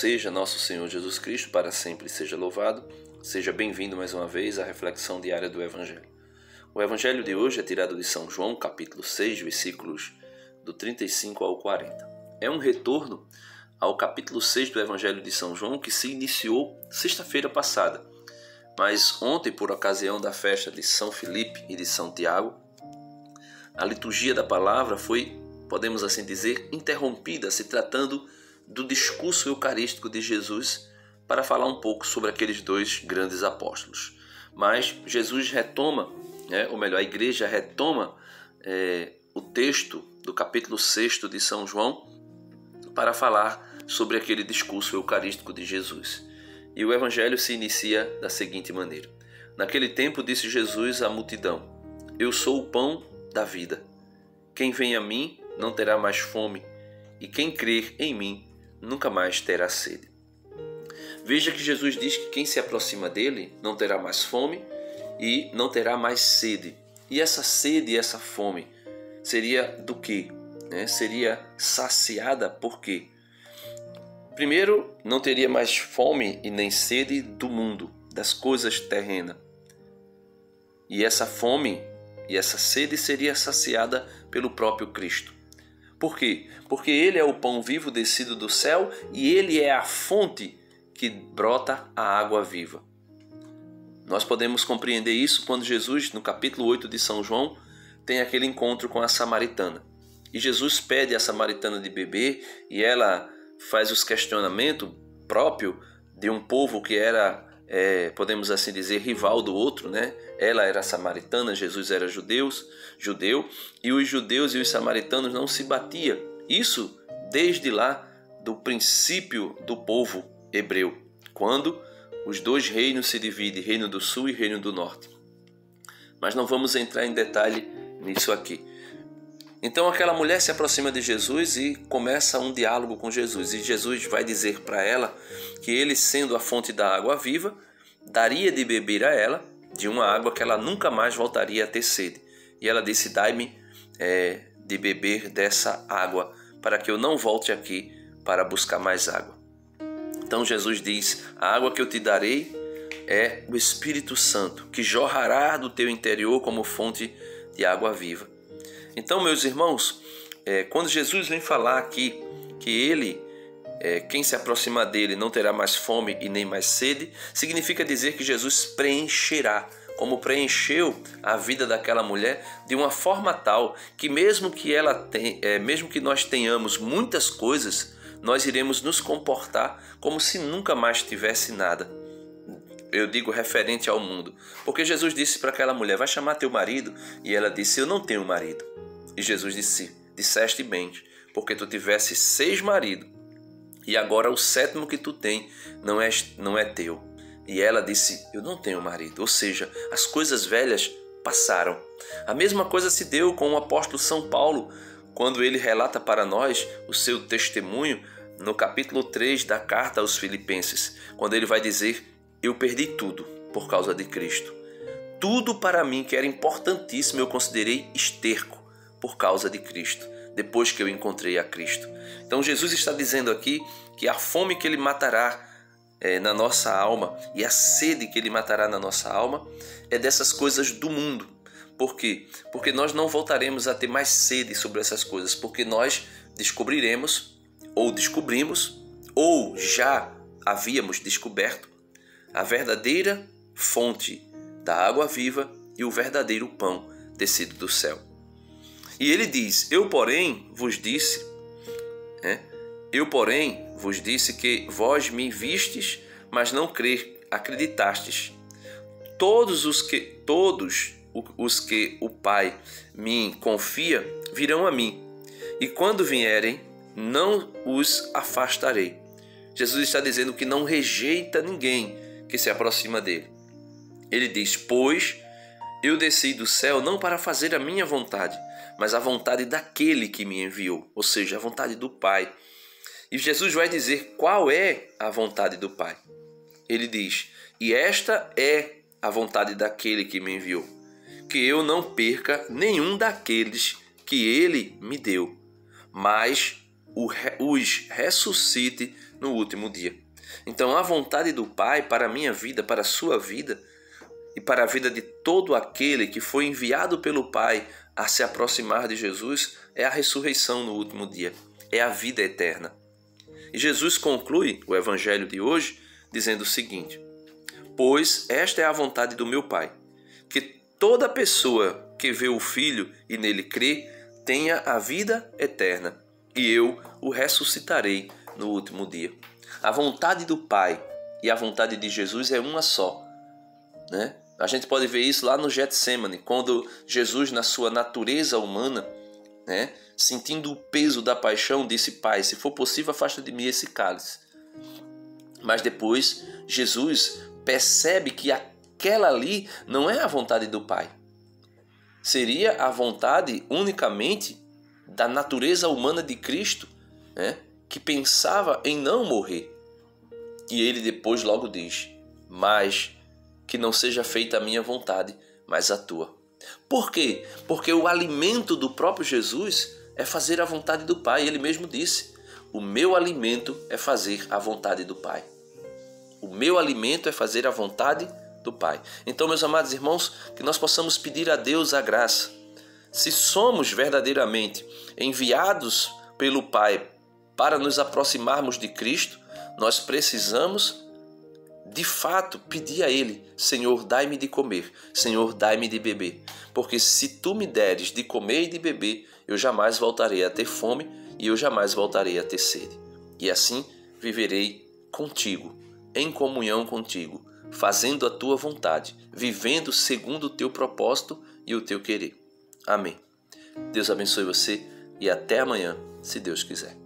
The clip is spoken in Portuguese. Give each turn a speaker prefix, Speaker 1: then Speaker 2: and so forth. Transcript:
Speaker 1: seja nosso Senhor Jesus Cristo, para sempre seja louvado. Seja bem-vindo mais uma vez à reflexão diária do Evangelho. O Evangelho de hoje é tirado de São João, capítulo 6, versículos do 35 ao 40. É um retorno ao capítulo 6 do Evangelho de São João que se iniciou sexta-feira passada. Mas ontem, por ocasião da festa de São Filipe e de São Tiago, a liturgia da palavra foi, podemos assim dizer, interrompida, se tratando do discurso eucarístico de Jesus para falar um pouco sobre aqueles dois grandes apóstolos. Mas Jesus retoma, ou melhor, a igreja retoma o texto do capítulo 6 de São João para falar sobre aquele discurso eucarístico de Jesus. E o evangelho se inicia da seguinte maneira: Naquele tempo disse Jesus à multidão: Eu sou o pão da vida. Quem vem a mim não terá mais fome, e quem crer em mim nunca mais terá sede. Veja que Jesus diz que quem se aproxima dele não terá mais fome e não terá mais sede. E essa sede e essa fome seria do quê? Seria saciada por quê? Primeiro, não teria mais fome e nem sede do mundo, das coisas terrenas. E essa fome e essa sede seria saciada pelo próprio Cristo. Por quê? Porque Ele é o pão vivo descido do céu e Ele é a fonte que brota a água viva. Nós podemos compreender isso quando Jesus, no capítulo 8 de São João, tem aquele encontro com a samaritana. E Jesus pede à samaritana de beber e ela faz os questionamentos próprios de um povo que era, podemos assim dizer, rival do outro, né? Ela era samaritana, Jesus era judeu, e os judeus e os samaritanos não se batiam. Isso desde lá do princípio do povo hebreu, quando os dois reinos se dividem, reino do sul e reino do norte. Mas não vamos entrar em detalhe nisso aqui. Então aquela mulher se aproxima de Jesus e começa um diálogo com Jesus. E Jesus vai dizer para ela que ele, sendo a fonte da água viva, daria de beber a ela de uma água que ela nunca mais voltaria a ter sede. E ela disse: Dai-me de beber dessa água, para que eu não volte aqui para buscar mais água. Então Jesus diz: a água que eu te darei é o Espírito Santo, que jorrará do teu interior como fonte de água viva. Então, meus irmãos, quando Jesus vem falar aqui que ele, quem se aproximar dele não terá mais fome e nem mais sede, significa dizer que Jesus preencherá, como preencheu a vida daquela mulher de uma forma tal que mesmo que nós tenhamos muitas coisas, nós iremos nos comportar como se nunca mais tivesse nada. Eu digo referente ao mundo, porque Jesus disse para aquela mulher: vai chamar teu marido, e ela disse: eu não tenho marido. E Jesus disse: disseste bem, porque tu tivesse 6 maridos, e agora o 7º que tu tem não é teu. E ela disse: eu não tenho marido. Ou seja, as coisas velhas passaram. A mesma coisa se deu com o apóstolo São Paulo, quando ele relata para nós o seu testemunho no capítulo 3 da carta aos Filipenses, quando ele vai dizer: eu perdi tudo por causa de Cristo. Tudo para mim que era importantíssimo eu considerei esterco por causa de Cristo, depois que eu encontrei a Cristo. Então Jesus está dizendo aqui que a fome que Ele matará na nossa alma e a sede que Ele matará na nossa alma é dessas coisas do mundo. Por quê? Porque nós não voltaremos a ter mais sede sobre essas coisas, porque nós descobrimos, ou já havíamos descoberto a verdadeira fonte da água viva e o verdadeiro pão descido do céu. E ele diz: eu porém vos disse que vós me vistes, mas não acreditastes. Todos os que o Pai me confia virão a mim, e quando vierem, não os afastarei. Jesus está dizendo que não rejeita ninguém que se aproxima dele. Ele diz: pois eu desci do céu não para fazer a minha vontade, mas a vontade daquele que me enviou, ou seja, a vontade do Pai. E Jesus vai dizer qual é a vontade do Pai. Ele diz: e esta é a vontade daquele que me enviou, que eu não perca nenhum daqueles que ele me deu, mas os ressuscite no último dia. Então, a vontade do Pai para a minha vida, para a sua vida e para a vida de todo aquele que foi enviado pelo Pai a se aproximar de Jesus é a ressurreição no último dia, é a vida eterna. E Jesus conclui o evangelho de hoje dizendo o seguinte: pois esta é a vontade do meu Pai, que toda pessoa que vê o Filho e nele crê tenha a vida eterna, e eu o ressuscitarei no último dia. A vontade do Pai e a vontade de Jesus é uma só, né? A gente pode ver isso lá no Getsêmani, quando Jesus, na sua natureza humana, né, sentindo o peso da paixão, disse: Pai, se for possível, afasta de mim esse cálice. Mas depois, Jesus percebe que aquela ali não é a vontade do Pai. Seria a vontade unicamente da natureza humana de Cristo, né, que pensava em não morrer. E ele depois logo diz: mas que não seja feita a minha vontade, mas a tua. Por quê? Porque o alimento do próprio Jesus é fazer a vontade do Pai. Ele mesmo disse: o meu alimento é fazer a vontade do Pai. O meu alimento é fazer a vontade do Pai. Então, meus amados irmãos, que nós possamos pedir a Deus a graça. Se somos verdadeiramente enviados pelo Pai para nos aproximarmos de Cristo, nós precisamos de fato pedir a Ele: Senhor, dai-me de comer, Senhor, dai-me de beber, porque se Tu me deres de comer e de beber, eu jamais voltarei a ter fome e eu jamais voltarei a ter sede. E assim viverei contigo, em comunhão contigo, fazendo a Tua vontade, vivendo segundo o Teu propósito e o Teu querer. Amém. Deus abençoe você e até amanhã, se Deus quiser.